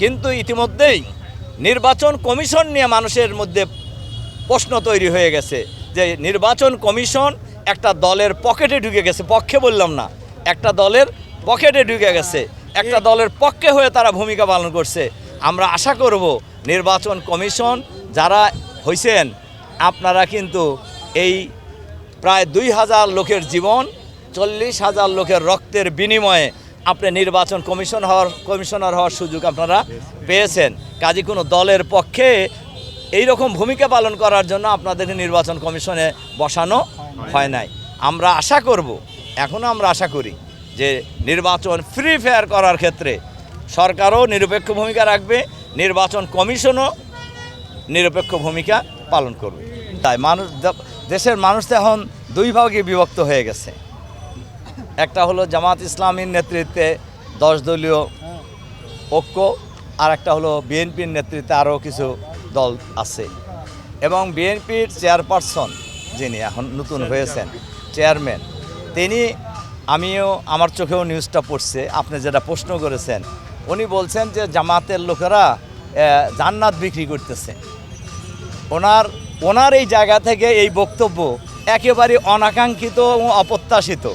কিন্তু ইতিমধ্যেই নির্বাচন কমিশন নিয়ে মানুষের মধ্যে প্রশ্ন তৈরি হয়ে গেছে যে নির্বাচন কমিশন একটা দলের পকেটে ঢুকে গেছে, পক্ষে বললাম না, একটা দলের পকেটে ঢুকে গেছে, একটা দলের পক্ষে হয়ে তারা ভূমিকা পালন করছে। আমরা আশা করব নির্বাচন কমিশন যারা হয়েছেন আপনারা কিন্তু এই প্রায় 2000 লোকের জীবন, 40,000 লোকের রক্তের বিনিময়ে আপনি নির্বাচন কমিশনার হওয়ার সুযোগ আপনারা পেয়েছেন। কাজে কোনো দলের পক্ষে এই রকম ভূমিকা পালন করার জন্য আপনাদেরকে নির্বাচন কমিশনে বসানো হয় নাই। আমরা আশা করব, এখনও আমরা আশা করি যে নির্বাচন ফ্রি ফেয়ার করার ক্ষেত্রে সরকারও নিরপেক্ষ ভূমিকা রাখবে, নির্বাচন কমিশনও নিরপেক্ষ ভূমিকা পালন করবে। তাই দেশের মানুষ তো এখন দুই ভাগে বিভক্ত হয়ে গেছে। একটা হলো জামাত ইসলামীর নেতৃত্বে 10 দলীয় ঐক্য, আর একটা হলো বিএনপির নেতৃত্বে আরও কিছু দল আছে। এবং বিএনপির চেয়ারপারসন যিনি এখন নতুন হয়েছেন চেয়ারম্যান, তিনি, আমিও আমার চোখেও নিউজটা পড়ছে, আপনি যেটা প্রশ্ন করেছেন, উনি বলছেন যে জামাতের লোকেরা জান্নাত বিক্রি করতেছে। ওনার এই জায়গা থেকে এই বক্তব্য একেবারে অনাকাঙ্ক্ষিত এবং অপ্রত্যাশিত।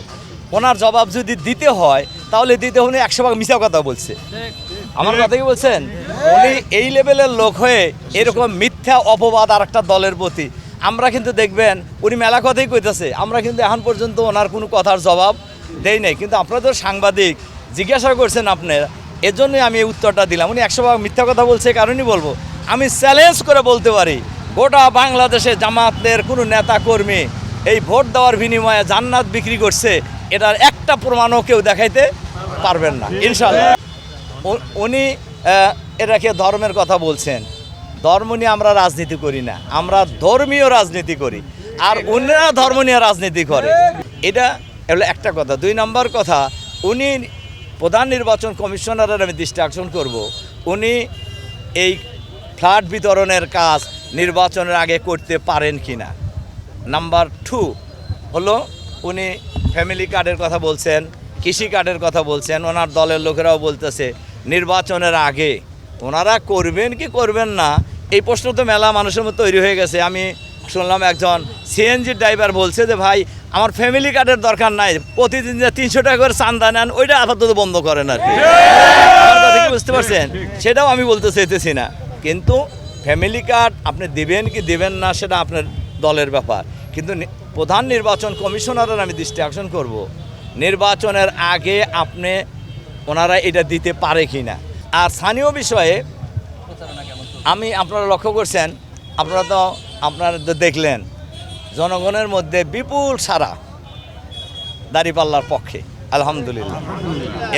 ওনার জবাব যদি দিতে হয় তাহলে উনি 100 ভাগ মিথ্যা কথা বলছে। আমার কথা কি বলছেন? উনি এই লেভেলের লোক হয়ে এরকম মিথ্যা অপবাদ আর একটা দলের প্রতি, আমরা কিন্তু দেখবেন উনি মেলা কথাই কইতেছে, আমরা কিন্তু এখন পর্যন্ত ওনার কোনো কথার জবাব দেই নাই। কিন্তু আপনারা তো সাংবাদিক, জিজ্ঞাসা করছেন আপনারা, এর জন্যই আমি এই উত্তরটা দিলাম। উনি 100 ভাগ মিথ্যা কথা বলছে, কারণই বলবো, আমি চ্যালেঞ্জ করে বলতে পারি গোটা বাংলাদেশে জামাতের কোনো নেতা কর্মী এই ভোট দেওয়ার বিনিময়ে জান্নাত বিক্রি করছে, এটার একটা প্রমাণও কেউ দেখাইতে পারবেন না ইনশাআল্লাহ। উনি এটাকে ধর্মের কথা বলছেন। ধর্ম নিয়ে আমরা রাজনীতি করি না, আমরা ধর্মীয় রাজনীতি করি, আর অন্যরা ধর্ম নিয়ে রাজনীতি করে। এটা হলো একটা কথা। 2 নম্বর কথা, উনি প্রধান নির্বাচন কমিশনারের আমি দৃষ্টি আকর্ষণ করব, উনি এই ফ্ল্যাট বিতরণের কাজ নির্বাচনের আগে করতে পারেন কি না। নাম্বার 2 হলো উনি ফ্যামিলি কার্ডের কথা বলছেন, কৃষি কার্ডের কথা বলছেন, ওনার দলের লোকেরাও বলতেছে নির্বাচনের আগে ওনারা করবেন কি করবেন না, এই প্রশ্ন তো মেলা মানুষের মধ্যে তৈরি হয়ে গেছে। আমি শুনলাম একজন সিএনজি ড্রাইভার বলছে যে ভাই আমার ফ্যামিলি কার্ডের দরকার নাই, প্রতিদিন যে 300 টাকা করে চাঁদা নেন ওইটা আপাতত বন্ধ করেন আর কি। বুঝতে পারছেন? সেটাও আমি বলতে চাইতেছি না, কিন্তু ফ্যামিলি কার্ড আপনি দিবেন কি দিবেন না সেটা আপনার দলের ব্যাপার। কিন্তু প্রধান নির্বাচন কমিশনারের আমি দৃষ্টি আকর্ষণ করব, নির্বাচনের আগে ওনারা এটা দিতে পারে কি না। আর স্থানীয় বিষয়ে আপনারা লক্ষ্য করছেন, আপনারা তো দেখলেন জনগণের মধ্যে বিপুল সারা দাঁড়িপাল্লার পক্ষে আলহামদুলিল্লাহ।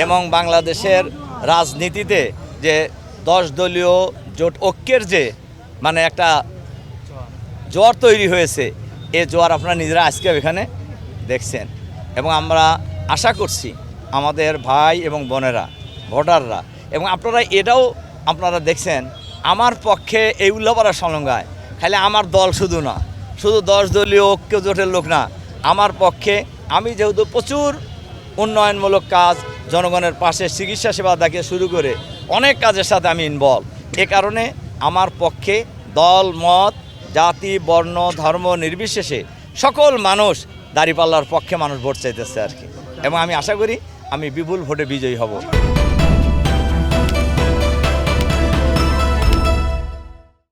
এবং বাংলাদেশের রাজনীতিতে যে 10 দলীয় জোট ঐক্যের যে মানে একটা জোয়ার তৈরি হয়েছে, এ জোয়ার আপনারা নিজেরা আজকে এখানে দেখছেন। এবং আমরা আশা করছি আমাদের ভাই এবং বোনেরা, ভোটাররা, এবং আপনারা দেখছেন আমার পক্ষে এই উল্লাপাড়া সংলগ্নায় খালি আমার দল শুধু না, শুধু 10 দলীয় ঐক্য জোটের লোক না, আমার পক্ষে আমি যেহেতু প্রচুর উন্নয়নমূলক কাজ, জনগণের পাশে চিকিৎসা সেবা থেকে শুরু করে অনেক কাজের সাথে আমি ইনভলভ, এ কারণে আমার পক্ষে দল মত জাতি বর্ণ ধর্ম নির্বিশেষে সকল মানুষ দাঁড়িপাল্লার পক্ষে মানুষ ভোট চাইতেছে আর কি। এবং আমি আশা করি আমি বিপুল ভোটে বিজয়ী হব।